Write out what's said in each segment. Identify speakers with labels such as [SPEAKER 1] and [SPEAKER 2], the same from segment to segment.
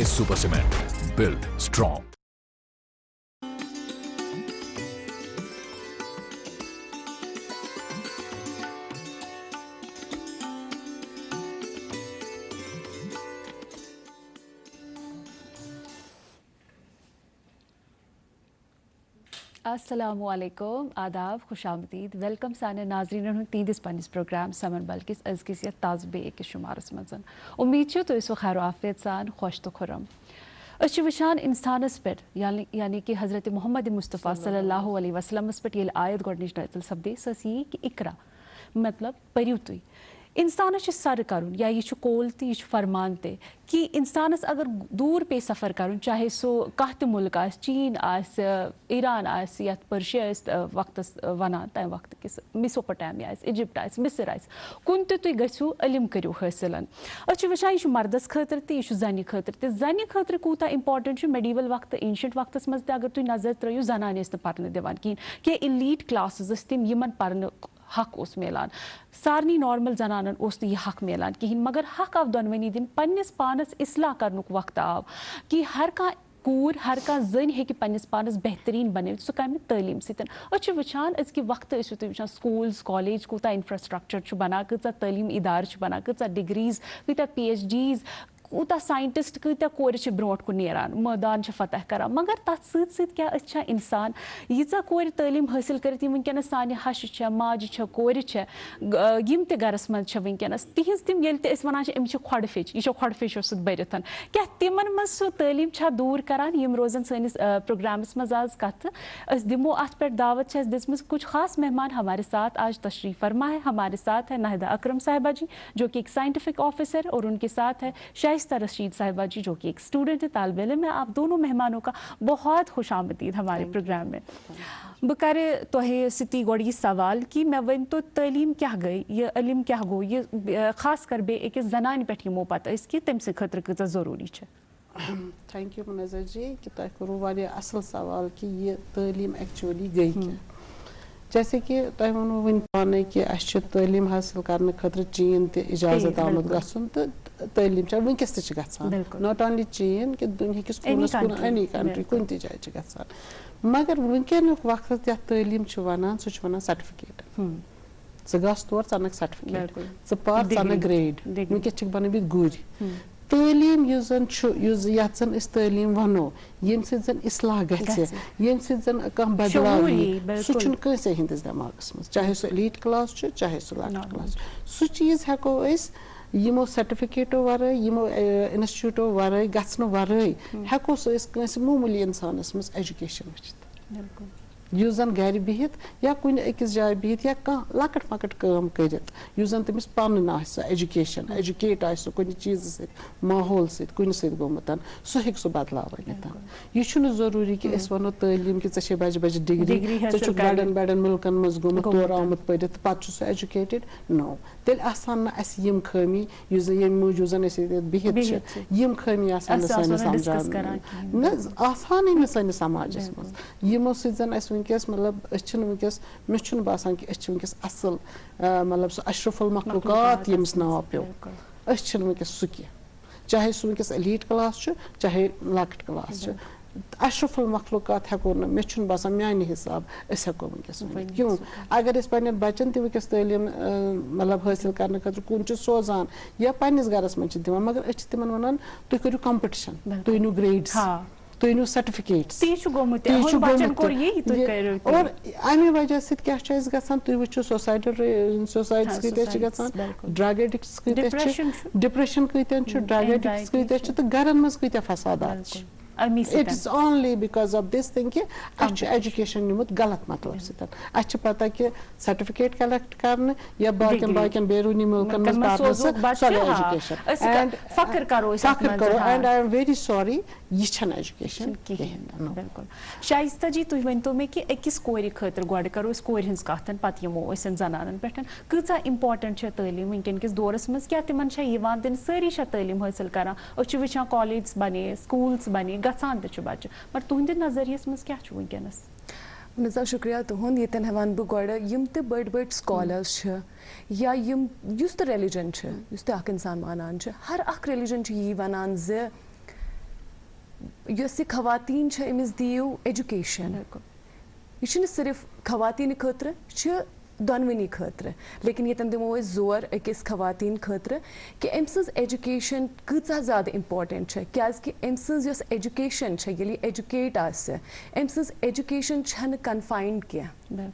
[SPEAKER 1] Super Cement, built strong.
[SPEAKER 2] السلام علیکم آداب خوش آمدید ویلکم سانہ ناظرین تہندس پنس پروگرام سمن بلکس ازکس یتھ تازہ بے أکس شمارس مزن امید تھی سو خیر و عافیت سان خوش تو خرم اس وچان انسانس پہ یعنی کہ حضرت محمد مصطفیٰ صلی اللہ علیہ وسلمس پہ یل آیت گۄڈنِچ نازل سپدے سہ یہ کہ اقرا مطلب پٔرِو تُہۍ انسانس سر کرن یا یہ کول تو یہ فرمان تے کہ انسانس اگر دور پے سفر کرن چاہے سو کانٛہہ تہِ ملک آسہِ چین آسہِ ایران آسہِ یتھ پرشیا ٲسۍ وقتس ونان تمہِ وقتہٕ کِس میسوپوٹیمیا آسہِ اِجپٹ آسہِ مصر آسہِ کُنہِ تہِ تُہۍ گٔژھِو علم کٔرِو حٲصِل أسۍ چھِ وٕچھان یہِ چھُ مردس خٲطرٕ تہِ یہِ چھُ زنہِ خٲطرٕ تہِ زنہِ خٲطرٕ کوٗتاہ اِمپاٹنٹ چھُ میڈیٖول وقتہٕ اینشنٹ وقتس منٛز تہِ اگر تُہۍ نظر ترٲیِو زنانہِ ٲسۍ نہٕ پرنہٕ دِوان کِہیٖنۍ کینٛہہ اِلیٖٹ کلاسز ٲسۍ تِم یِمن پرنہٕ حق اوس میلان سارنٕے نارمل زنانن اوس نہٕ یہِ حق میلان کِہیٖنۍ مگر حق آو دۄنوٕنی دِنہٕ پننِس پانس اصلاح کرنُک وقت آو کہ ہر کانٛہہ کوٗر ہر کانٛہہ زٔنۍ ہیٚکہِ پننِس پانس بہتریٖن بنٲوِتھ سُہ کمہِ تعلیٖم سۭتۍ أسۍ چھِ وٕچھان أزکہِ وقتہٕ ٲسِو تُہۍ وٕچھان سکوٗلز کالیج کوٗتاہ انفراسٹرکچر چھُ بنان کۭژاہ تعلیٖم ادارٕ چھِ بنان کۭژاہ ڈگریٖز کۭتیاہ پی ایچ ڈیٖز کوٗتاہ ساینٹسٹ کۭتیاہ کورِ چھِ برونٛٹھ کُن نیران مٲدان چھِ فتح کران مگر تتھ سۭتۍ سۭتۍ کیاہ أسۍ چھا انسان ییٖژاہ کورِ تعلیٖم حٲصِل کٔرِتھ یِم وٕنکیٚنس سانہِ ہشہِ چھےٚ ماجہِ چھےٚ کورِ چھےٚ یِم تہِ گرس منٛز چھےٚ وٕنکیٚنس تِہنٛز تِم ییٚلہِ تہِ أسۍ ونان چھِ أمِس چھِ کھۄڈٕ پھیٚچ یہِ چھےٚ کھۄڈٕ پھیٚچو سۭتۍ بٔرِتھ کیاہ تِمن منٛز سُہ تعلیٖم چھا دوٗر کران یِم روزن سٲنِس پروگرامس منٛز آز کتھٕ أسۍ دِمو اتھ پٮ۪ٹھ دعوت چھِ اَسہِ دِژمٕژ کچھ خاص مہمان ہمارے ساتھ آج تشریف فرما ہے ہمارے ساتھ ہے ناہدہ اکرم صاحبہ جی جو کہ ایک سائنٹیفک آفیسر اور ان کے ساتھ ہے شائستہ رشید صاحبہ جی جو کہ ایک اسٹوڈنٹ ہے طالب علم ہے آپ دونوں مہمانوں کا بہت خوش آمدید ہمارے پروگرام میں بہٕ کرٕ تۄہہِ سۭتی گۄڈٕ یہِ سوال کہ مےٚ ؤنۍتو تعلیٖم کیٛاہ گٔے یہِ علم کیٛاہ گوٚو یہِ خاص کر بیٚیہِ أکِس زنانہِ پٮ۪ٹھ یِمو پتہٕ أسۍ کہِ تٔمۍ سٕنٛدِ خٲطرٕ کۭژاہ ضروٗری چھِ
[SPEAKER 3] تھینک یو منظر جی کہ تۄہہِ کوٚروٕ واریاہ اصل سوال کہ یہِ تعلیٖم ایکچُؤلی گٔے کیٛاہ جیسے کہ تۄہہِ ووٚنوٕ وٕنۍ پانے کہ اَسہِ چھُ تعلیٖم حٲصِل کرنہٕ خٲطرٕ چیٖن تہِ اِجازت آمُت گژھُن تہٕ تعلیٖم چھےٚ وٕنکیٚس تہِ چھِ گژھان ناٹ اونلی چین کہ دُنہِکِس کوٗنس کُن اینی کنٹری کُنہِ تہِ جایہِ چھِ گژھان مگر وٕنکیٚنُک وقت یتھ تعلیٖم چھِ ونان سُہ چھُ ونان سرٹِفکیٹ ژٕ گژھ تور ژٕ انکھ سرٹِفکیٹ ژٕ پر ژٕ انکھ گریڈ وٕنکیٚس چھِکھ بنٲومٕتۍ گُرۍ تعلیٖم یُس زن چھُ یتھ زن أسۍ تعلیٖم ونو ییٚمہِ سۭتۍ زن اصلاح گژھِ ییٚمہِ سۭتۍ زن کانٛہہ بدلاو یی سُہ چھُنہٕ کٲنٛسے ہٕنٛدِس دٮ۪ماغس منٛز چاہے سُہ ایلیٖٹ کلاس چھُ چاہے سُہ لۄکُٹ کلاس چھُ سُہ چیٖز ہٮ۪کو أسۍ یِمو سرٹِفکیٹو ورٲے یِمو انسٹِچوٗٹو ورٲے گژھنہٕ ورٲے ہٮ۪کو سُہ أسۍ کٲنٛسہِ معموٗلی انسانس منٛز ایجوکیشن وٕچھِتھ یُس زن گرِ بِہِتھ یا کُنہِ أکِس جایہِ بِہِتھ یا کانٛہہ لۄکٕٹ مۄکٕٹ کٲم کٔرِتھ یُس زن تٔمِس پنُن آسہِ سۄ ایجوکیشن ایجوکیٹ آسہِ سُہ کُنہِ چیٖزٕ سۭتۍ ماحول سۭتۍ کُنہِ سۭتۍ گوٚمُت سُہ ہیٚکہِ سُہ بدلاوٲنِتھ یہِ چھُنہٕ ضروٗری کہِ أسۍ ونو تعلیٖم کہِ ژےٚ چھے بجہِ بجہِ ڈگری ژٕ چھُکھ بڑٮ۪ن بڑٮ۪ن مُلکن منٛز گوٚمُت تورٕ آمُت پٔرِتھ تہٕ پتہٕ چھُ سُہ ایجوکیٹِڈ نو تیٚلہِ آسان نہٕ اَسہِ یِم خٲمی یُس زن ییٚمہِ موٗجوٗب زن أسۍ ییٚتٮ۪تھ بِہِتھ چھِ یِم خٲمی آسان نہٕ سٲنِس سمجان نہ آسانٕے نہٕ سٲنِس سماجس منٛز یِمو سۭتۍ زن اَسہِ وٕنکیٚس مطلب أسۍ چھِنہٕ وٕنکیٚس مےٚ چھُنہٕ باسان کہِ أسۍ چھِ وٕنکیٚس اصل مطلب سُہ اشرف المخلوقات ییٚمِس ناو پیوٚو أسۍ چھِنہٕ وٕنکیٚس سُہ کینٛہہ چاہے سُہ وٕنکیٚس ایلیٖٹ کلاس چھُ چاہے لۄکٕٹ کلاس چھُ اشرف المخلوقات ہٮ۪کو نہٕ مےٚ چھُنہٕ باسان میانہِ حساب أسۍ ہٮ۪کو وٕنکیٚس ؤنِتھ کیوں اگر أسۍ پننٮ۪ن بچن تہِ وٕنکیٚس تعلیٖم مطلب حٲصِل کرنہٕ خٲطرٕ کُن چھِ سوزان یا پننِس گرس منٛز چھِ دِوان مگر أسۍ چھِ تِمن ونان تُہۍ کٔرِو کمپٹِشن تُہۍ أنِو گریڈٕس تُہۍ أنِو سرٹِفکیٹٕس اور امہِ وجہ سۭتۍ کیٛاہ چھُ اَسہِ گژھان تُہۍ وٕچھِو سوسایٹس کۭتیاہ چھِ گژھان ڈرگ ایڈِکٹس کۭتیاہ چھِ ڈپریشن کۭتیاہ چھُ ڈرگ ایڈِکٹس کۭتیاہ چھِ تہٕ گرن منٛز کۭتیاہ فسادات چھِ it is only because of this thing کہ اَسہِ چھُ ایجوکیشن نیوٗمُت غلط مطلب سۭتۍ اَسہِ چھِ پتہ کہ سرٹِفکیٹ کلیکٹ کرنہٕ یا باقین بیروٗنی مُلکن منٛز پرنہٕ سۄ گٔے ایجوکیشن فخر کرو and I M very sorry یہِ چھنہٕ ایجوکیشن کِہیٖنۍ
[SPEAKER 2] بِلکُل شائستہ جی تُہۍ ؤنۍتو مےٚ کہِ أکِس کورِ خٲطرٕ گۄڈٕ کرو أسۍ کورِ ہٕنٛز کتھ پتہٕ یِمو أسۍ زنانن پٮ۪ٹھ کۭژاہ امپاٹنٹ چھےٚ تعلیٖم وٕنکیٚن کِس دورس منٛز کیٛاہ تِمن چھےٚ یِوان دِنہٕ سٲری چھےٚ تعلیٖم حٲصِل کران أسۍ چھِ وٕچھان کالیجز بنے سکوٗلز بنے گژھان تہِ چھُ بچہِ مگر تُہنٛدِ نظریس منٛز کیٛاہ چھُ وٕنکیٚنس
[SPEAKER 4] مِزا شُکریہ تُہُنٛد ییٚتٮ۪ن وَنہٕ بہٕ گۄڈٕ یِم تہِ بٔڑۍ بٔڑۍ سکالٲرٕس چھِ یا یِم یُس تہِ ریلِجن چھُ یُس تہِ اکھ اِنسان مانان چھُ ہر اکھ ریلِجن چھُ یی وَنان زِ یۄس یہِ خواتیٖن چھےٚ أمِس دِیِو ایجوکیشن یہِ چھُنہٕ صرف خواتیٖنہِ خٲطرٕ یہِ چھُ دۄنوٕنی خٲطرٕ لیکن ییٚتٮ۪ن دِمو أسۍ زور أکِس خواتیٖن خٲطرٕ کہِ أمۍ سٕنٛز ایجوکیشن کۭژاہ زیادٕ اِمپاٹنٹ چھےٚ کیازکہِ أمۍ سٕنٛز یۄس ایجوکیشن چھےٚ ییٚلہِ یہِ ایجوکیٹ آسہِ أمۍ سٕنٛز ایجوکیشن چھنہٕ کنفاینڈ کینٛہہ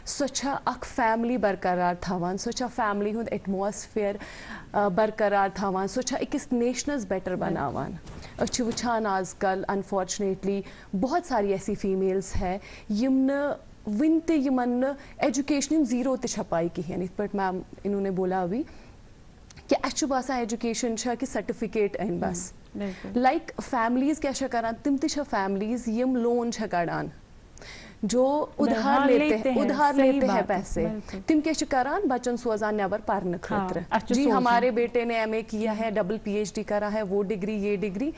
[SPEAKER 4] سۄ چھےٚ اکھ فیملی برقرار تھاوان سۄ چھےٚ فیملی ہُنٛد ایٹماسفیر برقرار تھاوان سۄ چھےٚ أکِس نیشنس بیٹر بناوان أسۍ چھِ وٕچھان آز کل انفارچُنیٹلی بہت ساری ایسی فیمیلز ہے یِم نہٕ وٕنہِ تہِ یِمن نہٕ ایجوکیشن زیٖرو تہِ چھےٚ پاے کِہیٖنۍ یِتھ پٲٹھۍ میم اِنہوں نے بولا ابھی کہ اَسہِ چھُ باسان ایجوکیشن چھےٚ کہِ سرٹِفکیٹ أنۍ بس لایک فیملیز کیٛاہ چھےٚ کران تِم تہِ چھےٚ فیملیز یِم لون چھےٚ کڑان جو ادھار لیتے ہیں پیسے تم کیا کران بچن سوزان نیبر پرنے خاطر جی ہمارے بیٹے نے ایم اے کیا ہے ڈبل پی ایچ ڈی کرا ہے وہ ڈگری یہ ڈگری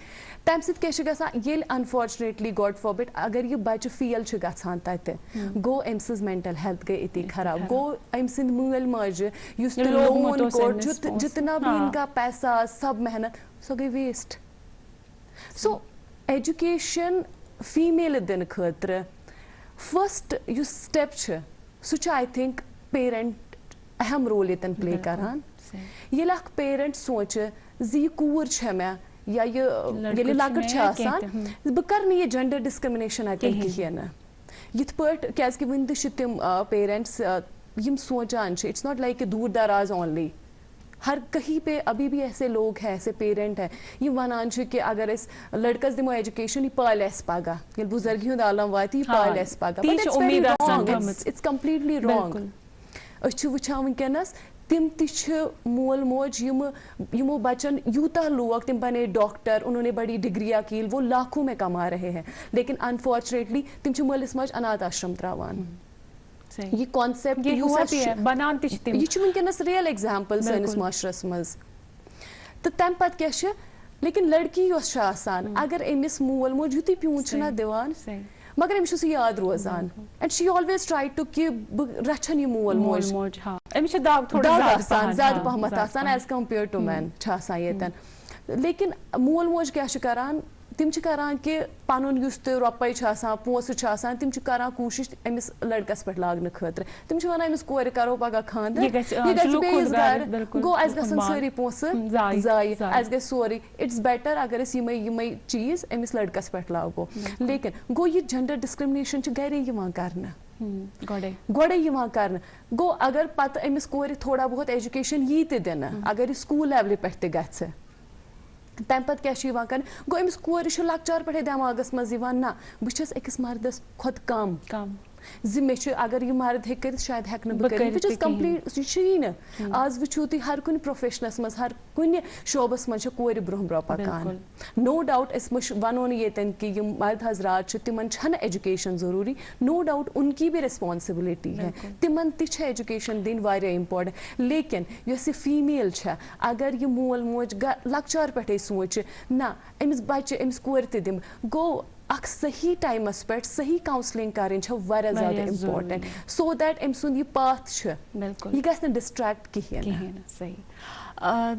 [SPEAKER 4] تمہ سۭتۍ کیا گژھان ییٚلہِ انفارچُنیٹلی گاڈ فاربِڈ اگر یہ بچہ فیل چھُ گژھان تتہِ گوٚو أمۍ سٕنٛز مینٹل ہیلتھ گٔے أتی خراب گوٚو أمۍ سٕنٛدۍ مٲلۍ ماجہِ یُس تہِ لون کوٚر جتنا بھی ان کا پیسہ سب محنت سۄ گٔے ویسٹ سو ایجوکیشن فیمیلہِ دِنہٕ خٲطرٕ فسٹ یُس سٹیپ چھُ سُہ چھُ آی تھنک پیرنٹ اہم رول ییٚتٮ۪ن پلے کران ییٚلہِ اکھ پیرنٹ سونٛچہِ زِ یہِ کوٗر چھےٚ مےٚ یا ییٚلہِ لۄکٕٹ چھِ آسان بہٕ کرٕ نہٕ یہِ جنڈر ڈسکرمنیشن اتٮ۪ن کِہیٖنۍ نہٕ یِتھ پٲٹھۍ کیازکہِ وُنہِ تہِ چھِ تِم پیرنٹس یِم سونٛچان چھِ اٹس ناٹ لایک کہ دوٗر دراز اونلی ہر کہیں پہ ابھی بھی ایسے لوگ ہیں ایسے پیرنٹ ہیں یہ ونان چھِ کہ اگر أسۍ لڑکس دِمو ایجوکیشن یہِ پالہِ اَسہِ پگاہ ییٚلہِ بُزرگی ہُنٛد عالم واتہِ یہِ پالہِ اَسہِ پگاہ اٹس کمپلیٹلی رانگ أسۍ چھِ وٕچھان وٕنکیٚنس تِم تہِ چھِ مول موج یِمو بچن یوٗتاہ لوگ تِم بنے ڈاکٹر انہوں نے بڑی ڈگریاں کی وہ لاکھوں میں کما رہے ہیں لیکن انفارچُنیٹلی تِم چھِ مٲلِس ماجہِ اناتھ آشرم تراوان یہ کانسیپٹ یہ چھُ وٕنکیٚنس ریل ایگزامپل سٲنِس معاشرس منٛز تہٕ تمہِ پتہٕ کیاہ چھِ لیکن لڑکی یۄس چھِ آسان اگر أمِس مول موج یُتُے پیوٗنٛت چھُنہ دِوان مگر أمِس چھُ سُہ یاد روزان and she always try two کہِ بہٕ رچھن یہِ مول موج آسان زیادٕ پہمتھ آسان ایز کمپیٲرڈ ٹُو مین چھِ آسان ییٚتٮ۪ن لیکن مول موج کیاہ چھِ کران تِم چھِ کران کہِ پنُن یُس تہِ رۄپے چھِ آسان پونٛسہٕ چھِ آسان تِم چھِ کران کوٗشش أمِس لڑکس پٮ۪ٹھ لاگنہٕ خٲطرٕ تِم چھِ ونان أمِس کورِ کرو پگاہ خانٛدر یہِ گژھِ بیٚیِس گرٕ گوٚو اسہِ گژھن سٲری پونٛسہٕ ضایہِ اسہِ گژھِ سورُے اٹس بیٹر اگر أسۍ یِمے چیٖز أمِس لڑکس پٮ۪ٹھ لاگو لیکن گوٚو یہِ جنڈر ڈسکرمنیشن چھِ گرے یِوان کرنہٕ گۄڈے یِوان کرنہٕ گوٚو اگر پتہٕ أمِس کورِ تھوڑا بہت ایجوکیشن یی تہِ دِنہٕ اگر یہِ سکوٗل لیولہِ پٮ۪ٹھ تہِ گژھِ تمہِ پتہٕ کیاہ چھُ یِوان کرنہٕ گوٚو أمِس کورِ چھُ لۄکچار پٮ۪ٹھے دٮ۪ماغس منٛز یِوان نہ بہٕ چھس أکِس مردس کھۄتہٕ کم زِ مےٚ چھُ اگر یہِ مرد ہیٚکہِ کٔرِتھ شاید ہیٚکہٕ نہٕ بہٕ کٔرِتھ وِچ اِز کمپلیٖٹ یہِ چھُیی نہٕ آز وٕچھِو تُہۍ ہر کُنہِ پروفیشنس منٛز ہر کُنہِ شوبس منٛز چھِ کورِ برونٛہہ برونٛہہ پکان نو ڈاوُٹ أسۍ ونو نہٕ ییٚتٮ۪ن کہِ یِم مرد حضرات چھِ تِمن چھنہٕ ایجوکیشن ضروٗری نو ڈاوُٹ ان کی بھی ریسپانسبلٹی ہے تِمن تہِ چھِ ایجوکیشن دِنۍ واریاہ امپاٹنٹ لیکن یۄس یہِ فیمیل چھےٚ اگر یہِ مول موج لۄکچار پٮ۪ٹھے سونٛچہِ نہ أمِس بچہِ أمِس کورِ تہِ دِمہٕ گوٚو اکھ صحیح ٹایمس پٮ۪ٹھ صحیح کاونسلنگ کرٕنۍ چھےٚ واریاہ زیادٕ امپاٹنٹ سو دیٹ أمۍ سُنٛد یہِ پاتھ چھُ یہِ گژھِ نہٕ ڈسٹریکٹ کِہیٖنۍ
[SPEAKER 2] صحیح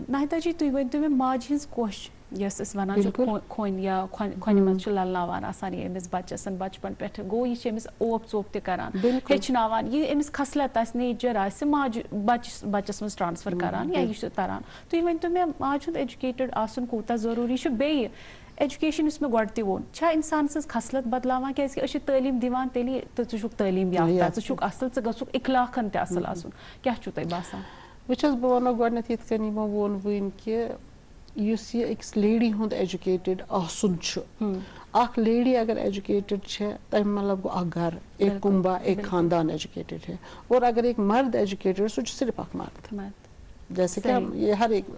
[SPEAKER 2] ناہِدا جی تُہۍ ؤنۍتو مےٚ ماجہِ ہٕنٛز کوش یۄس أسۍ وَنان چھِ کھۄنہِ یا کھۄنہِ منٛز چھِ للناوان آسان یہِ أمِس بَچَس بَچپَن پٮ۪ٹھٕ گوٚو یہِ چھِ أمِس اوپ ژوپ تہِ کَران ہیٚچھناوان یہِ أمِس خصلت آسہِ نیچَر آسہِ ماجہِ بَچَس منٛز ٹرٛانسفَر کَران یا یہِ چھُ تَران تُہۍ ؤنۍتو مےٚ ماجہِ ہُنٛد ایجوکیٹِڈ آسُن کوٗتاہ ضروٗری چھُ بیٚیہِ ایجوکیشن یُس مےٚ گۄڈٕ تہِ ووٚن چھا اِنسان سٕنٛز خصلت بدلاوان کیٛازِکہِ أسۍ چھِ تعلیٖم دِوان تیٚلہِ تہٕ ژٕ چھُکھ تعلیٖم یافتہ ژٕ چھُکھ اَصٕل ژٕ گژھُکھ اخلاقن تہِ اَصٕل آسُن کیٛاہ چھُو تۄہہِ باسان
[SPEAKER 3] وٕچھ حظ بہٕ وَنو گۄڈٕنٮ۪تھ یِتھ کٔنۍ یِمو ووٚن وٕنۍ کہِ یُس یہِ أکِس لیڈی ہُنٛد ایجوکیٹِڈ آسُن چھُ اکھ لیڈی اگر ایجوکیٹِڈ چھےٚ تَمہِ مطلب گوٚو اکھ گرٕ ایک کُمبا ایک خاندان ایجوکیٹِڈ ہے اور اگر ایک مرد ایجوکیٹِڈ سُہ چھُ صرف اکھ مرد جیسے کہ یہ ہر ایک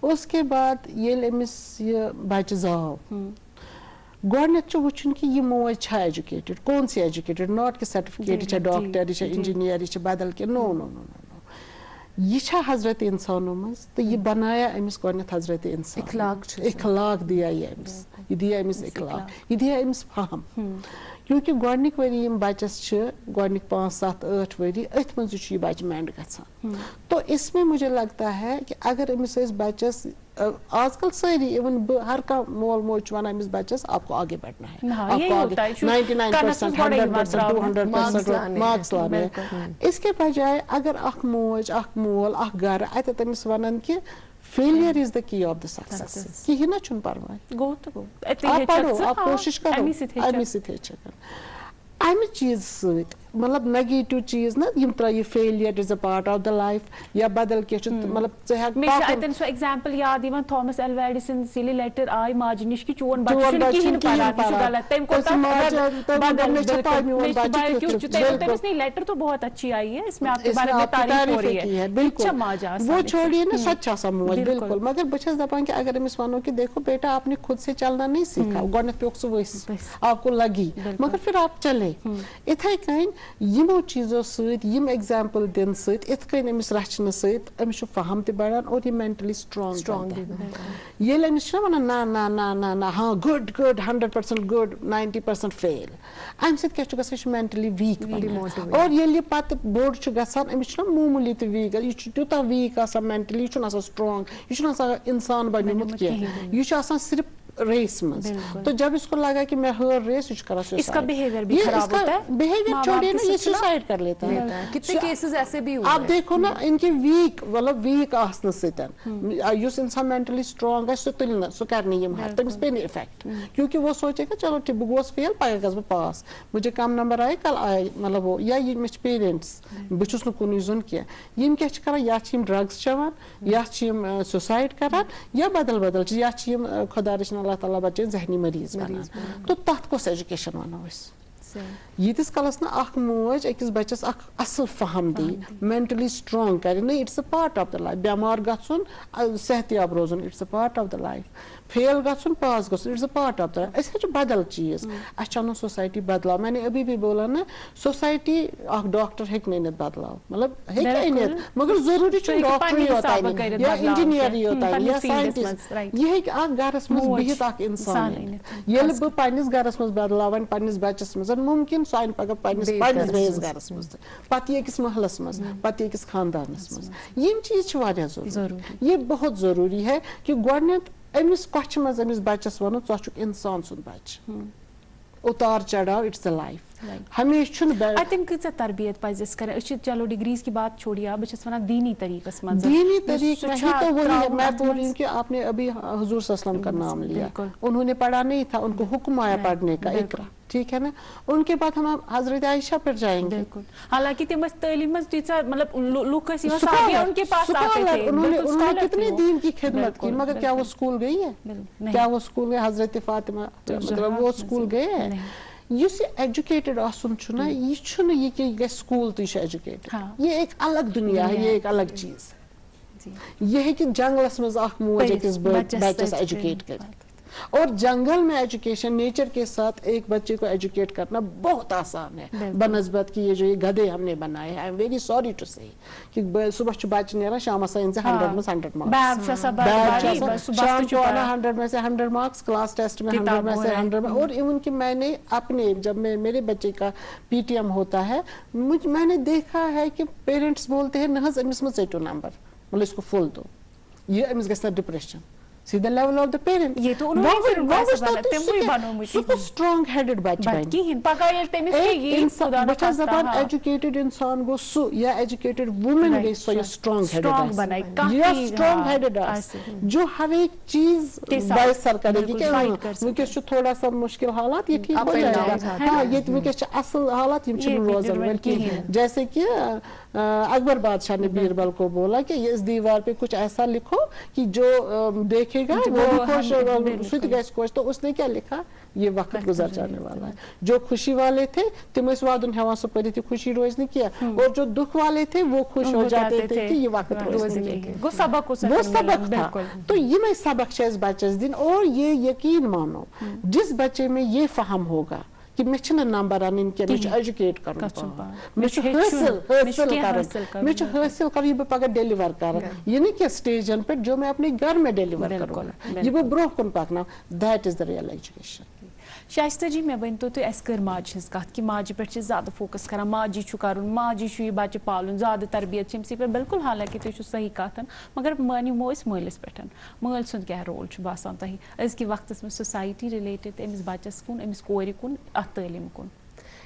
[SPEAKER 3] اس کے بعد ییٚلہِ أمِس یہِ بچہِ زاو گۄڈٕنٮ۪تھ چھُ وٕچھُن کہِ یہِ موج چھا ایجوکیٹِڈ کون سی ایجوکیٹِڈ ناٹ کہِ سرٹِفکیٹ یہِ چھا ڈاکٹر یہِ چھا انجیٖنیر یہِ چھِ بدل کینٛہہ نو نو نو نو یہِ چھا حضرت انسانو منٛز تہٕ یہِ بنایا أمِس گۄڈٕنٮ۪تھ حضرت انسان اخلاق دِیا یہِ أمِس یہِ دِیا أمِس اخلاق یہِ دِیا أمِس فہم کیونکہِ گۄڈٕنِکۍ ؤری یِم بچس چھِ گۄڈٕنِکۍ 5 7 8 ؤری أتھۍ منٛزٕے چھُ یہِ بچہِ مٮ۪نٛڈ گژھان تو اس میں مجھے لگتا ہے کہ اگر أمِس أسۍ بچس آج کل ساری ایون ہر کا مول موج ونان أمس بچس آپ کو آگے بڑھنا ہے, آپ
[SPEAKER 2] یہی
[SPEAKER 3] کو
[SPEAKER 2] ہوتا ہے,
[SPEAKER 3] 99%, 100%, 200% مارکس لانے. اس کے بجائے اگر اخ موج اخ مول اخ گھر اتھ تمس ونان کہ failure is the key of the success. کہین نہ چھن پرواے,
[SPEAKER 2] گو تو گو,
[SPEAKER 3] آپ پڑھو, آپ کوشش کرو, امی سۭتۍ ہیٚچھَکھ. اَمہِ چیٖز سۭتۍ مطلب نیگیٹو چیٖز نا یِم ترٛٲیِو failure is a part of the life یا بدل کینٛہہ چھُ مطلب ژٕ ہٮ۪کھ
[SPEAKER 2] اتن سو ایگزامپل یاد یوان تھامس ایلوا ایڈیسن ییٚلہِ لیٹر آے ماجہِ نِش کہِ چون بچہِ چھُنہٕ کِہیٖنۍ پران, یہِ چھُ غلط, تٔمۍ کوٚر تٔمِس نہیں لیٹر تو بہت اچھی آئی ہے, اس میں آپ کے بارے میں تعریف ہو رہی ہے, بالکل
[SPEAKER 3] وہ چھوڑیے نا سۄ تہِ چھِ آسان موج بالکل, مگر بہٕ چھَس دپان کہ اگر أمِس وَنو کہ دیکھو بیٹا آپ نے خود سے چلنا نہیں سیکھا, گۄڈنٮ۪تھ پیوٚکھ سُہ ؤسۍ, آپ کو لگی مگر پھر آپ چلے. اِتھَے کٔنۍ یِمو چیٖزو سۭتۍ یِم ایگزامپل دِنہٕ سۭتۍ اِتھ کٔنۍ أمِس رچھنہٕ سۭتۍ أمِس چھُ فہم تہِ بڑان اور یہِ مینٹلی سٹرانگ ییٚلہِ أمِس چھُنہ ونان نہ ہاں گُڈ 100% گُڈ 90% فیل, اَمہِ سۭتۍ کیٛاہ چھُ گژھان, یہِ چھُ مینٹلی ویٖک اور ییٚلہِ یہِ پتہٕ بوٚڑ چھُ گژھان أمِس چھُنہ معموٗلی تہِ ویٖک, یہِ چھُ تیوٗتاہ ویٖک آسان مینٹلی, یہِ چھُنہٕ آسان سٹرانگ, یہِ چھُنہٕ آسان انسان بنیومُت کینٛہہ, یہِ چھُ آسان صرف ریس منٛز. تو جب اس کو لگا کہ میں ہر ریس, یہ چھُ کران سوسائڈ, اس کا بہیویئر چھوڑیے نا, یہ سوسائڈ کر لیتا ہے.
[SPEAKER 4] کتنے کیسز ایسے بھی ہوئے,
[SPEAKER 3] آپ دیکھو نا ان کے ویک مطلب ویک آسنہٕ سۭتۍ یُس انسان مینٹلی سٹرانگ آسہِ سُہ تُلہِ نہٕ, سُہ کرِ نہٕ یِم حرکت, تٔمِس پیٚیہِ نہٕ افیکٹ, کیونکہ وہ سوچے گا چلو ٹھیک بہٕ گوس فیل پگاہ گژھٕ بہٕ پاس, مجھے کم نمبر آئے کل آئے مطلب وہ, یا یہ مےٚ چھِ پیرنٹس بہٕ چھُس نہٕ کُنُے زوٚن کینٛہہ, یِم کیٛاہ چھِ کران, یا چھِ یِم ڈرگس چٮ۪وان, یا چھِ یِم سوسایڈ کران, یا بدل چیٖز, یا چھِ یِم خۄدا رٔچھِنۍ اللہ تعالیٰ بچٲیِن ذہنی مریض بنان. تو تتھ کۄس ایجوکیشن ونو أسۍ, ییٖتِس کالس نہٕ اکھ موج أکِس بچس اکھ اصل فہم دی, مینٹلی سٹرانگ کرِ نہٕ, it's a part of the life, بٮ۪مار گژھُن صحت یاب روزُن it's a part of the life, fail گژھُن پاس گژھُن it's a part of the life. أسۍ حظ چھِ بدل چیٖز, اَسہِ چھُ اَنُن سوسایٹی بدلاو. میں نے ابھی بھی بولا نا سوسایٹی اکھ ڈاکٹر ہیٚکہِ نہٕ أنِتھ بدلاو, مطلب ہیٚکہِ أنِتھ مگر ضروٗری چھُنہٕ ڈاکٹرٕے یوت اَنہِ یا انجیٖنیرٕے یوت اَنہِ یا ساینٹِسٹ, یہِ ہیٚکہِ اکھ گرس منٛز بِہِتھ اکھ انسان أنِتھ. ییٚلہِ بہٕ پننِس گرس منٛز بدلاو وۄنۍ پننِس بچس منٛز ممکن سُہ اَنہِ پگاہ پننِس بیٚیِس گرس منٛز تہِ, پتہٕ یہِ أکِس محلس منٛز, پتہٕ یہِ أکِس خاندانس منٛز. یِم چیٖز چھِ واریاہ ضروٗری, یہِ بہت ضروٗری ہے کہ گۄڈنٮ۪تھ أمِس کۄچھِ منٛز أمِس بچس وَنو ژٕ چھُکھ انسان سُنٛد بچہِ, اتار چڑھاو اٹس اے لائف, ہمیشہ چھُنہٕ
[SPEAKER 2] اتٮ۪ن کۭژاہ تربیت پزِ اَسہِ کرٕنۍ, أسۍ چھِ چلو ڈگریز کی بات چھوڑیے, بہٕ چھَس وَنان دیٖنی طریٖقس منٛز,
[SPEAKER 3] دینی طریقہ نہیں تو وہی ہے, میں بول رہی ہوں کہ آپ نے ابھی حضور صلی اللہ علیہ وسلم کا نام لیا, انہوں نے پڑھا نہیں تھا, ان کو حکم آیا پڑھنے کا, اقرا, ٹھیک ہے نا. ان کے بعد ہم حضرت عائشہ پر جائیں گے,
[SPEAKER 2] حالانکہ تم تعلیم مطلب لوگ ان کے پاس آتے تھے,
[SPEAKER 3] انہوں نے کتنی دین کی خدمت کی, مگر کیا وہ اسکول گئی ہے, کیا وہ اسکول گئے, حضرت فاطمہ مطلب وہ اسکول گئے ہیں. یُس یہِ ایجوکیٹڈ آسُن چھُنہ, یہِ چھُنہٕ یہِ کہِ یہِ گژھِ سکوٗل تہٕ یہِ چھُ ایجوکیٹڈ, یہِ ایک الگ دُنیا ہے, یہ ایک الگ چیٖز. یہِ ہیٚکہِ جنگلس منٛز اکھ موج أکِس بچس ایجوکیٹ کٔرِتھ, اور جنگل میں ایجوکیشن نیچر کے ساتھ ایک بچے کو ایجوکیٹ کرنا بہت آسان ہے بنسبت کہ یہ جو یہ گدھے ہم نے بنائے ہیں. I am very sorry to say کہ صبح چھُ بچہ نیران شامس آن 100 میں 100 مارکس, شام کو آنا 100 میں سے 100 مارکس, کلاس ٹیسٹ میں 100 میں سے 100. اور ایون کہ میں نے اپنے جب میرے بچے کا پی ٹی ایم ہوتا ہے, میں نے دیکھا ہے کہ پیرنٹس بولتے ہیں نہ حظ أمِس مہ ژٔٹِو نمبر, مطلب اس کو فل دو, یہ أمِس گژھِ نہٕ depression. See the level of the parent.
[SPEAKER 2] یہ تو
[SPEAKER 3] سُہ گوٚو strong headed بچہ بہٕ چھَس دپان ایجوکیٹڈ انسان گوٚو سُہ, یا ایجوکیٹڈ وومن گٔے سۄ یۄس strong headed آسہِ, جو ہر ایک چیز میسر کرے گی. وٕنکیٚس چھُ تھوڑا سا مشکل حالات, یہ ٹھیک ہو جائے گا. ہاں ییٚتہِ وٕنکیٚس چھِ اصل حالات, یِم چھِنہٕ روزان وۄنۍ کِہیٖنۍ. جیسے کہ اکبر بادشاہ نے بیربل کو بولا کہ اس دیوار پہ کچھ ایسا لکھو کہ جو دیکھے گا وہ بھی خوش ہوگا, سُہ تہِ گژھِ خوش. تو اس نے کیا لکھا, یہ وقت گزر جانے والا ہے. جو خوشی والے تھے تم ٲسۍ وادُن ہٮ۪وان سُہ پٔرِتھ یہِ خوشی روزِ نہٕ کینٛہہ, اور جو دکھ والے تھے وہ خوش ہو جاتے تھے کہ یہ وقت روز نہیں کینٛہہ. وہ سبق تھا. تو یِمے سبق چھِ اَسہِ بچس دِنۍ, اور یہ یقین مانو جس بچے میں یہ فہم ہوگا کہ مےٚ چھِنہٕ نمبر اَنٕنۍ کینٛہہ, مےٚ چھُ ایجوکیٹ کرُن, مےٚ چھُ حٲصِل کرُن, مےٚ چھُ حٲصِل کرُن, یہِ بہٕ پگاہ ڈیلیور کرٕ, یہِ نہٕ کینٛہہ سٹیجن پٮ۪ٹھ جو میں اپنے گھر میں ڈیلیور کروں, یہِ بہٕ برونٛہہ کُن پکناو. That is the real education.
[SPEAKER 2] Shaista ji مے ورنتو تُہۍ اَسہِ کٔر ماجہِ ہٕنٛز کَتھ کہِ ماجہِ پٮ۪ٹھ چھِ زیادٕ فوکس کران ماجی چھُ کَرُن ماجی چھُ یہِ بَچہِ پالُن زیادٕ تربیت چھِ أمسٕے پٮ۪ٹھ بِلکُل حالانکہِ تُہۍ چھُو صحیح کَتھ مگر مٲنِو أسۍ مٲلِس پٮ۪ٹھ مٲلۍ سُنٛد کیٛاہ رول چھُ باسان تۄہہِ أزکہِ وقتَس منٛز سوسایٹی رِلیٹِڈ تہٕ أمِس بَچَس کُن أمِس کورِ کُن اَتھ تعلیٖم کُن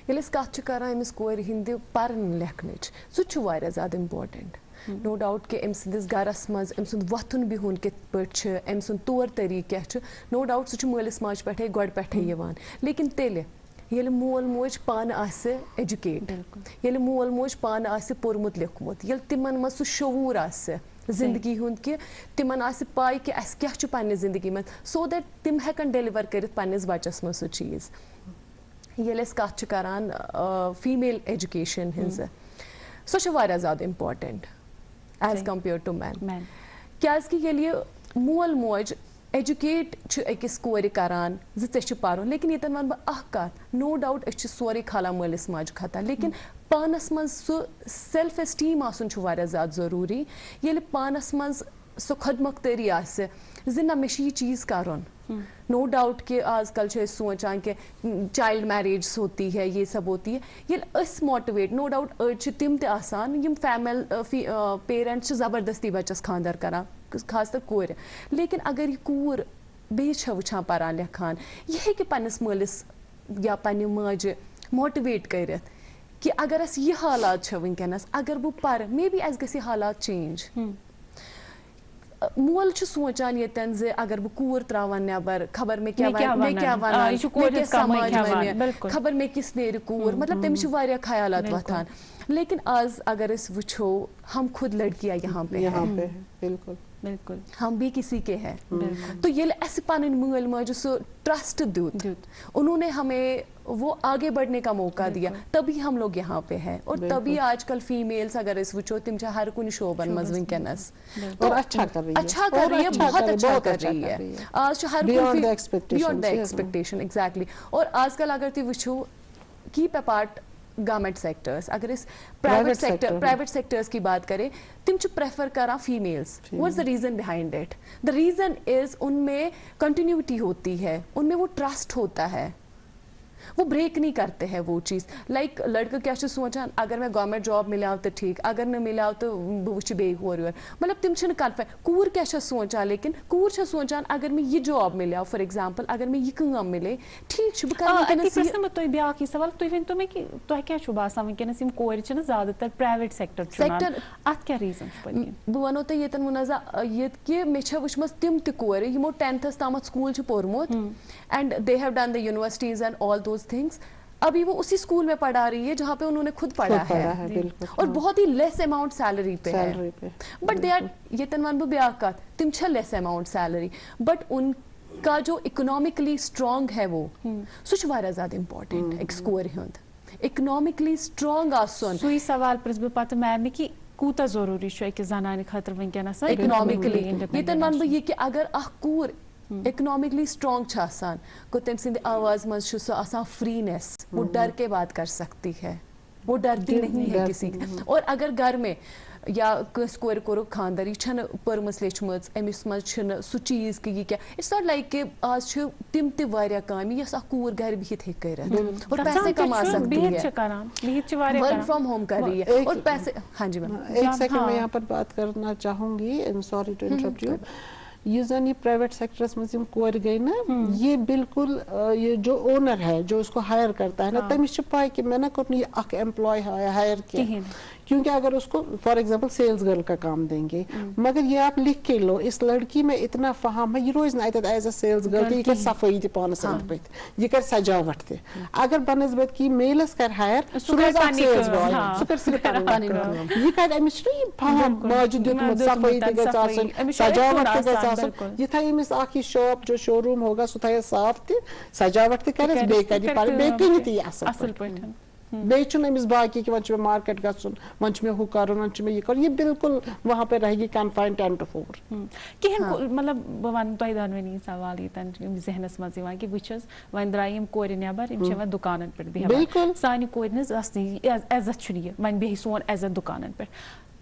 [SPEAKER 4] ییٚلہِ أسۍ کَتھ چھِ کَران أمِس کورِ ہِنٛدِ پَرن لیکھنٕچ سُہ تہِ چھُ واریاہ زیادٕ اِمپاٹَنٛٹ نو ڈاوُٹ کہِ أمۍ سٕنٛدِس گَرَس منٛز أمۍ سُنٛد وۄتھُن بِہُن کِتھ پٲٹھۍ چھُ أمۍ سُنٛد طور طریٖقہٕ کیٛاہ چھُ نو ڈاوُٹ سُہ چھُ مٲلِس ماجہِ پٮ۪ٹھَے گۄڈٕ پٮ۪ٹھَے یِوان لیکِن تیٚلہِ ییٚلہِ مول موج پانہٕ آسہِ ایجوکیٹ ییٚلہِ مول موج پانہٕ آسہِ پوٚرمُت لیوٚکھمُت ییٚلہِ تِمن منٛز سُہ شعوٗر آسہِ زندگی ہُنٛد کہِ تِمن آسہِ پاے کہِ اَسہِ کیٛاہ چھُ پننہِ زندگی منٛز سو دیٹ تِم ہٮ۪کن ڈیلِور کٔرِتھ پننِس بچس منٛز سُہ چیٖز ییٚلہِ أسۍ کتھ چھِ کران فیٖمیل ایجوکیشن ہِنٛز سۄ چھِ واریاہ زیادٕ امپاٹنٹ ایز کمپیٲرڈ ٹُو مین کیازِ کہِ ییٚلہِ یہِ مول موج ایجوکیٹ چھُ أکِس کورِ کران زِ ژےٚ چھُ پرُن لیکِن ییٚتٮ۪ن ونہٕ بہٕ اکھ کتھ نو ڈاوُٹ أسۍ چھِ سورُے کھالان مٲلِس ماجہِ خٲطرٕ لیکِن پانس منٛز سُہ سیلف ایسٹیٖم آسُن چھُ واریاہ زیادٕ ضروٗری ییٚلہِ پانس منٛز سُہ خۄد مۄختٲری آسہِ زِ نہ مےٚ چھُ یہِ چیٖز کرُن نو ڈاوُٹ کہِ آز کل چھِ أسۍ سونٛچان کہِ چایلڈ میریج ہوتی ہے یہ سب ہوتی ہے ییٚلہِ أسۍ ماٹِویٹ نو ڈاوُٹ أڑۍ چھِ تِم تہِ آسان یِم پیرنٹ چھِ زبردستی بچس خانٛدر کران خاص کر کورِ لیکِن اگر یہِ کوٗر بیٚیہِ چھےٚ وٕچھان پران لیکھان یہِ ہیٚکہِ پننِس مٲلِس یا پننہِ ماجہِ ماٹِویٹ کٔرِتھ کہِ اگر اَسہِ یہِ حالات چھِ وٕنکیٚنس اگر بہٕ پرٕ مے بی اَسہِ گژھِ یہِ حالات چینج مول چھُ سونٛچان ییٚتٮ۪ن زِ اگر بہٕ کوٗر تراون نٮ۪بر خبر مےٚ کیٛاہ وَنان سماج وَنہِ خبر مےٚ کِس نیرِ کوٗر مطلب تٔمِس چھِ واریاہ خیالات وۄتھان لیکن آز اگر أسۍ وٕچھو ہم خود لڑکیاں یہاں پہ
[SPEAKER 3] بالکل
[SPEAKER 2] بالکل
[SPEAKER 4] ہم بھی کسی کے ہیں تو ییٚلہِ اَسہِ پنٕنۍ مٲلۍ ماجہِ سُہ ٹرسٹ دیُت انہوں نے ہمیں وہ آگے بڑھنے کا موقع دیا تبھی ہم لوگ یہاں پہ ہیں اور تبھی آج کل فیمیلس اگر أسۍ وٕچھو تِم چھِ ہر کُنہِ شوبن منٛز وٕنکیٚنس اچھا کر رہی ہے بہت اچھا کر رہی ہے آز چھُ ہر بِیانڈ دا ایکسپیکٹیشن ایگزیکٹلی اور آز کل اگر تُہۍ وٕچھو کیپ اپارٹ گورمنٹ سیکٹرس اگر أسۍ پرائیویٹ سیکٹرس کی بات کریں تم چھِ پریفر کران families what's the reason behind it the reason is ان میں کنٹینیوٹی ہوتی ہے ان میں وہ ٹرسٹ ہوتا ہے وہ بریک نہیں کرتے ہیں وہ چیز لائک لڑکہٕ کیٛاہ چھُ سونٛچان اگر مےٚ گورمنٹ جاب مِلیو تہٕ ٹھیٖک اگر نہٕ مِلیو تہٕ بہٕ وٕچھِ بیٚیہِ ہورٕ یورٕ مطلب تِم چھِنہٕ کوٗر کیٛاہ چھےٚ سونٛچان لیکِن کوٗر چھےٚ سونٛچان اگر مےٚ یہِ جاب مِلیو فار ایگزامپل اگر مےٚ یہِ کٲم مِلے ٹھیٖک چھُ بہٕ کرٕ
[SPEAKER 2] تۄہہِ بیٛاکھ یہِ سوال تُہۍ ؤنۍتو مےٚ کہِ تۄہہِ کیٛاہ چھُو باسان وٕنکیٚنس یِم کورِ چھِنہٕ زیادٕ تر پرٛایویٹ سیکٹر اَتھ کیٛاہ ریٖزن چھُ
[SPEAKER 4] بہٕ وَنو تۄہہِ ییٚتٮ۪ن مُنَزا ییٚتہِ کہِ مےٚ چھےٚ وٕچھمٕژ تِم تہِ کورِ یِمو 10th تامَتھ سکوٗل چھُ پوٚرمُت and they have done the universities and all those things ابھی وہ اسی اسکول میں پڑھا رہی ہے جہاں پہ انہوں نے خود پڑھا ہے اور بہت ہی لیس اماؤنٹ سیلری پہ ہے بٹ دے آر ییٚتٮ۪ن وَنہٕ بہٕ بیٛاکھ کَتھ تِم چھےٚ less amount salary but in کا جو اکنامکلی اسٹرانگ ہے وہ سُہ چھُ واریاہ زیادٕ امپاٹنٹ أکِس کورِ ہُنٛد اکنامکلی اسٹرانگ آسُن
[SPEAKER 2] سُے سوال پرٛژھٕ بہٕ پتہٕ میم کہِ کوٗتاہ ضروٗری چھُ أکِس زنانہِ خٲطرٕ وٕنکیٚنس
[SPEAKER 4] اکنامکلی ییٚتٮ۪ن وَنہٕ بہٕ یہِ کہِ اگر اکھ کوٗر اکنامکلی اسٹرانگ چھِ آسان گوٚو تٔمۍ سٕنٛدِ آواز منٛز چھُ سُہ آسان فرینیس وہ ڈر کے بات کر سکتی ہے وہ ڈرتی نہیں ہے کسی اور اگر گھر میں یا کٲنٛسہِ کورِ کوٚرُکھ خانٛدر یہِ چھَنہٕ پٔرمٕژ لیٚچھمٕژ أمِس منٛز چھُنہٕ سُہ چیٖز کہِ یہِ کیٛاہ اٹس ناٹ لایک کہِ آز چھِ تِم تہِ واریاہ کامہِ یۄس اکھ کوٗر گرِ بِہِتھ ہیٚکہِ کٔرِتھ اور پیسے کما سکتی ہے ورک فرام ہوم کر رہی ہے اور پیسے ہاں جی میم
[SPEAKER 3] ایک سیکنڈ میں یہاں پر بات کرنا چاہوں گی سوری ٹو انٹرپٹ یو یُس زن یہ پرائیویٹ سیکٹرس منٛز یِم کورِ گٔے نا یہ بالکل یہ جو اونر ہے جو اس کو ہائر کرتا ہے نا تٔمِس چھِ پاے کہ میں نہ کوٚر نہٕ یہِ اکھ ایمپلاے ہائر کینٛہہ کیونکہ اگر اس کو فار ایگزامپل سیلز گرل کا کام دیں گے مگر یہ آپ لکھ کے لو اس لڑکی میں اتنا فہم ہے یہ روز نہٕ اَتٮ۪تھ ایز اے سیلز گرل تہِ یہِ کر صفٲیی تہِ پانس أنٛدۍ پٔتۍ یہِ کر سجاوٹ تہِ اگر بنسبت کہِ میلس کر ہائر سُہ روزِ اکھ سیلز باے سُہ کر صرف پنٕنۍ کٲم یہِ کر أمِس چھُنہ یہِ فہم ماجہِ دیُتمُت صفٲیی تہِ گژھِ آسٕنۍ سجاوٹ تہِ گژھِ آسُن یہِ تھایہِ أمِس اکھ یہِ شاپ جو شو روٗم ہوگا سُہ تھایس صاف تہِ سجاوٹ تہِ کرٮ۪س بیٚیہِ کرِ یہِ پَنٕنۍ بیٚیہِ کٕنہِ تہِ یہِ اصٕل پٲٹھۍ بیٚیہِ چھُنہٕ أمِس باقٕے کہِ وۄنۍ چھُ مےٚ مارکیٹ گژھُن وۄنۍ چھُ مےٚ ہُہ کَرُن وۄنۍ چھُ مےٚ یہِ کَرُن یہِ بالکل وہاں پہ رہے گی کنفاین 10 to 4
[SPEAKER 2] کِہیٖنۍ مطلب بہٕ وَنہٕ تۄہہِ دۄنوٕنی سوال ییٚتٮ۪ن یِم ذہنس منٛز یِوان کہِ وٕچھ حظ وۄنۍ درٛاے یِم کورِ نٮ۪بر یِم چھِ وۄنۍ دُکانن پٮ۪ٹھ بیٚہوان سانہِ کورِ نہٕ حظ ٲس نہٕ یہِ عزت چھُنہٕ یہِ وۄنۍ بیٚہہِ سون عزت دُکانن پٮ۪ٹھ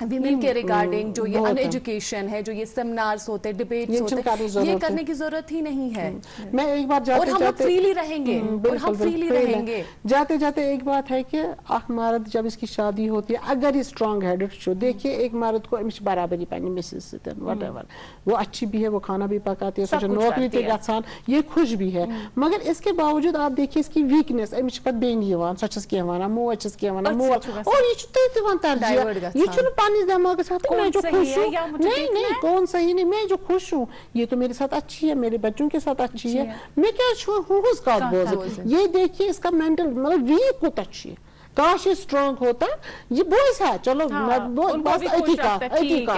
[SPEAKER 4] ویمن کے ریگارڈنگ جو یہ ان ایجوکیشن ہے, جو یہ سیمینارز ہوتے ہیں, ڈبیٹس ہوتے ہیں, یہ کرنے کی ضرورت ہی نہیں ہے.
[SPEAKER 3] میں ایک بار جاتے
[SPEAKER 4] اور ہم فریلی رہیں گے, اور ہم فریلی رہیں گے.
[SPEAKER 3] جاتے جاتے ایک بات ہے کہ اخ مرد جب اس کی شادی ہوتی ہے اگر یہ اسٹرانگ ہیڈڈ چھو, دیکھیے ایک مرد کو امس برابری پننہِ مسز سۭتۍ وٹ ایور, وہ اچھی بھی ہے, وہ کھانا بھی پکاتی ہے, سو نوکری تہِ گژھان, یہ خوش بھی ہے, مگر اس کے باوجود آپ دیکھیے اس کی ویکنیس, امس چھِ پتہٕ بیٚنہِ یِوان, سۄ چھس کینٛہہ وَنان, موج چھس کینٛہہ وَنان, مول اور یہ چھُ تٔتھۍ دِوان ترجیح, یہ چھُنہٕ پننِس دٮ۪ماغس منٛز میں جو خوش ہوں, نہیں نہیں کون صحیح نہیں, میں جو خوش ہوں یہ تو میرے ساتھ اچھی ہے, میرے بچوں کے ساتھ اچھی ہے, میں کیا ہوں اس کا بوزھ, یہ دیکھیے اس کا مینٹل مطلب ویک کوتاہ چھُ, کاش یہ اسٹرانگ ہوتا, یہ بوئز ہے چلو بس اتی کا,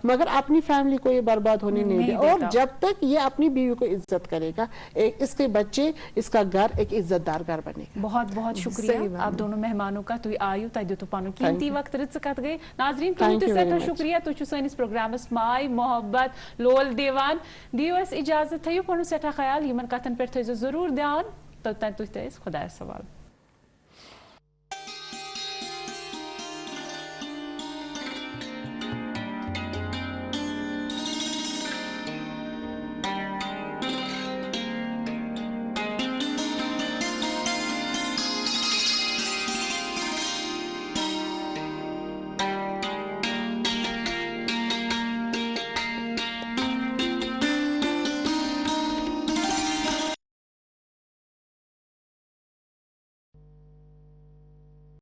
[SPEAKER 3] مگر اپنی فیملی کو یہ برباد ہونے نہیں دے, اور جب تک یہ اپنی بیوی کو عزت کرے گا, اس کے بچے, اس کا گھر ایک عزت دار گھر بنے گا.
[SPEAKER 2] بہت بہت شکریہ آپ دونوں مہمانوں کا, تھی آیو, تہ دیتو پن قیمتی وقت, رٕژ کتھ گئی. ناظرین تُہُنٛد تہِ سٮ۪ٹھاہ شکریہ, تُہۍ چھِو سٲنِس پروگرامس ماے محبت لول دِوان. دِیِو اَسہِ اِجازت, تھٲیِو پنُن سٮ۪ٹھاہ خیال, یِمن کتھن پٮ۪ٹھ تھٲیزیو ضروٗر دھیان, توٚتام تُہۍ تہِ ٲسۍ خۄدایس حوالہٕ.